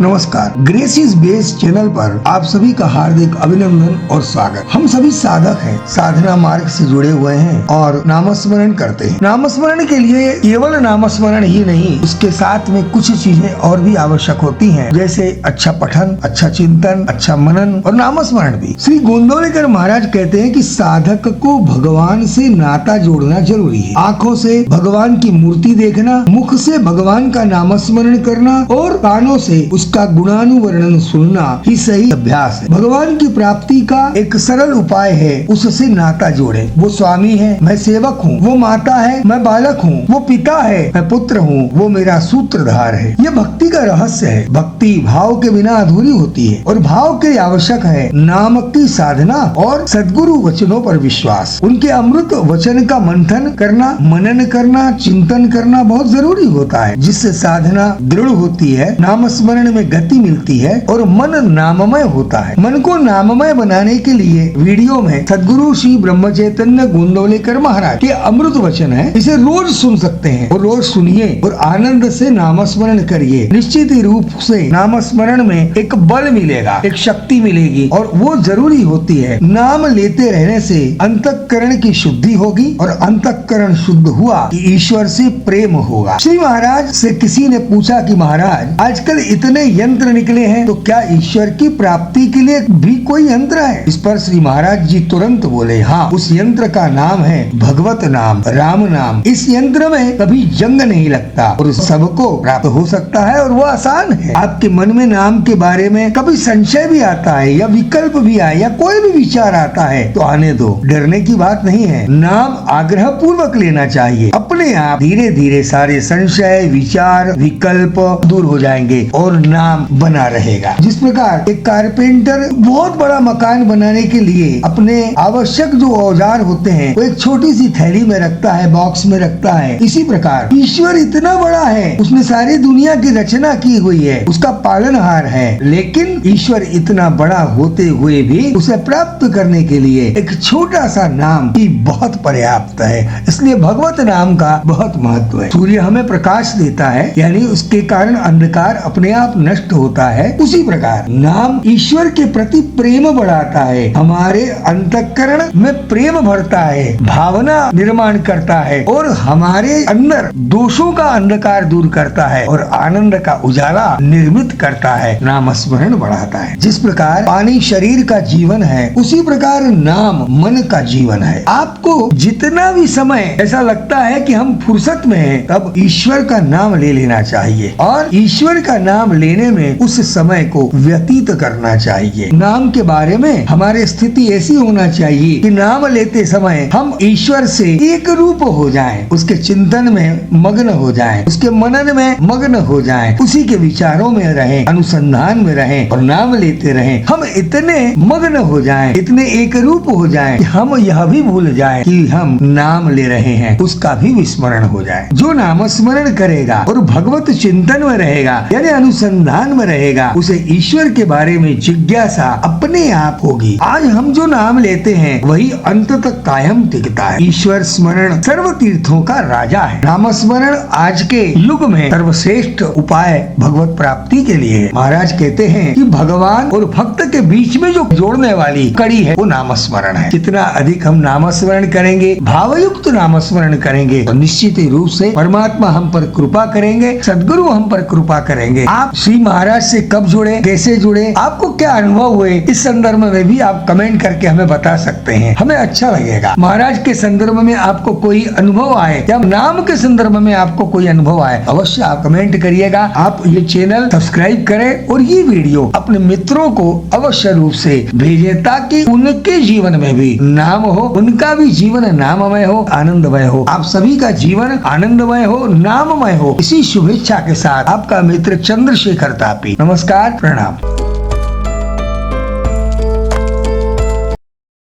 नमस्कार, grace is base channel पर आप सभी का हार्दिक अभिनंदन और स्वागत। हम सभी साधक हैं, साधना मार्ग से जुड़े हुए हैं और नामस्मरण करते हैं। नामस्मरण के लिए केवल नामस्मरण ही नहीं, उसके साथ में कुछ चीजें और भी आवश्यक होती हैं, जैसे अच्छा पठन, अच्छा चिंतन, अच्छा मनन और नामस्मरण भी। श्री गोंदवलेकर महाराज कहते हैं कि साधक को भगवान से नाता जोड़ना जरूरी है। आँखों से भगवान की मूर्ति देखना, मुख से भगवान का नामस्मरण करना और कानों से उसका गुणानुवर्णन सुनना ही सही अभ्यास है। भगवान की प्राप्ति का एक सरल उपाय है उससे नाता जोड़े। वो स्वामी है, मैं सेवक हूँ। वो माता है, मैं बालक हूँ। वो पिता है, मैं पुत्र हूँ। वो मेरा सूत्रधार है। ये भक्ति का रहस्य है। भक्ति भाव के बिना अधूरी होती है और भाव के आवश्यक है नाम की साधना और सद्गुरु वचनों पर विश्वास। उनके अमृत वचन का मंथन करना, मनन करना, चिंतन करना बहुत जरूरी होता है, जिससे साधना दृढ़ होती है, नामस्मरण में गति मिलती है और मन नाममय होता है। मन को नाममय बनाने के लिए वीडियो में सद्गुरु श्री ब्रह्म चैतन्य गोंदवलेकर महाराज के अमृत वचन है, इसे रोज सुन सकते हैं और रोज सुनिए और आनंद से नामस्मरण करिए। निश्चित ही रूप से नामस्मरण में एक बल मिलेगा, एक शक्ति मिलेगी और वो जरूरी होती है। नाम लेते रहने से अंतःकरण की शुद्धि होगी और अंतःकरण शुद्ध हुआ कि ईश्वर से प्रेम होगा। श्री महाराज से किसी ने पूछा कि महाराज, आजकल इतने यंत्र निकले हैं, तो क्या ईश्वर की प्राप्ति के लिए भी कोई यंत्र है? इस पर श्री महाराज जी तुरंत बोले, हाँ, उस यंत्र का नाम है भगवत नाम, राम नाम। इस यंत्र में कभी जंग नहीं लगता और सबको प्राप्त हो सकता है और वो आसान है। आपके मन में नाम के बारे में कभी संशय भी आता है या विकल्प भी आए या कोई भी विचार आता है तो आने दो, डरने की बात नहीं है। नाम आग्रह पूर्वक लेना चाहिए। अपने आप धीरे धीरे सारे संशय, विचार, विकल्प दूर हो जाएंगे और नाम बना रहेगा। जिस प्रकार एक कारपेंटर बहुत बड़ा मकान बनाने के लिए अपने आवश्यक जो औजार होते हैं वो एक छोटी सी थैली में रखता है, बॉक्स में रखता है, इसी प्रकार ईश्वर इतना बड़ा है, उसने सारी दुनिया की रचना की हुई है, उसका पालनहार है, लेकिन ईश्वर इतना बड़ा होते हुए भी उसे प्राप्त करने के लिए एक छोटा सा नाम ही बहुत पर्याप्त है। इसलिए भगवत नाम का बहुत महत्व है। सूर्य हमें प्रकाश देता है, यानी उसके कारण अंधकार अपने आप नष्ट होता है। उसी प्रकार नाम ईश्वर के प्रति प्रेम बढ़ाता है, हमारे अंतःकरण में प्रेम भरता है, भावना निर्माण करता है और हमारे अंदर दोषों का अंधकार दूर करता है और आनंद का उजाला निर्मित करता है। नाम स्मरण बढ़ाता है। जिस प्रकार पानी शरीर का जीवन है, उसी प्रकार नाम मन का जीवन है। आपको जितना भी समय ऐसा लगता है कि हम फुर्सत में हैं, तब ईश्वर का नाम ले लेना चाहिए और ईश्वर का नाम लेने में उस समय को व्यतीत करना चाहिए। नाम के बारे में हमारी स्थिति ऐसी होना चाहिए कि नाम लेते समय हम ईश्वर से एक रूप हो जाएं, उसके चिंतन में मग्न हो जाएं, उसके मनन में मग्न हो जाएं, उसी के विचारों में रहें, अनुसंधान में रहें और नाम लेते रहें। हम इतने मग्न हो जाएं, इतने एक रूप हो जाएं कि हम यह भी भूल जाएं कि हम नाम ले रहे हैं, उसका भी विस्मरण हो जाए। जो नाम स्मरण करेगा और भगवत चिंतन में रहेगा, यानी अनुसंधान में रहेगा, उसे ईश्वर के बारे में जिज्ञासा अपने आप होगी। आज हम जो नाम लेते हैं वही अंत तक कायम टिकता है। ईश्वर स्मरण सर्व तीर्थों का राजा है। नाम स्मरण आज के युग में सर्वश्रेष्ठ उपाय भगवत प्राप्ति के लिए है। महाराज कहते हैं कि भगवान और भक्त के बीच में जो जोड़ने वाली कड़ी है वो नाम स्मरण है। जितना अधिक हम नाम स्मरण करेंगे, भावयुक्त नाम स्मरण करेंगे, तो निश्चित ही रूप से परमात्मा हम पर कृपा करेंगे, सद्गुरु हम पर कृपा करेंगे। आप श्री महाराज से कब जुड़े, कैसे जुड़े, आपको क्या अनुभव हुए, इस संदर्भ में भी आप कमेंट करके हमें बता सकते हैं, हमें अच्छा लगेगा। महाराज के संदर्भ में आपको कोई अनुभव आए या नाम के संदर्भ में आपको कोई अनुभव आए, अवश्य आप कमेंट करिएगा। आप ये चैनल सब्सक्राइब करें और ये वीडियो अपने मित्रों को अवश्य रूप से भेजें, ताकि उनके जीवन में भी नाम हो, उनका भी जीवन नाममय हो, आनंदमय हो, आप सभी का जीवन आनंदमय हो, नाममय हो। इसी शुभेच्छा के साथ आपका मित्र चंद्रशेखर तापी। नमस्कार, प्रणाम।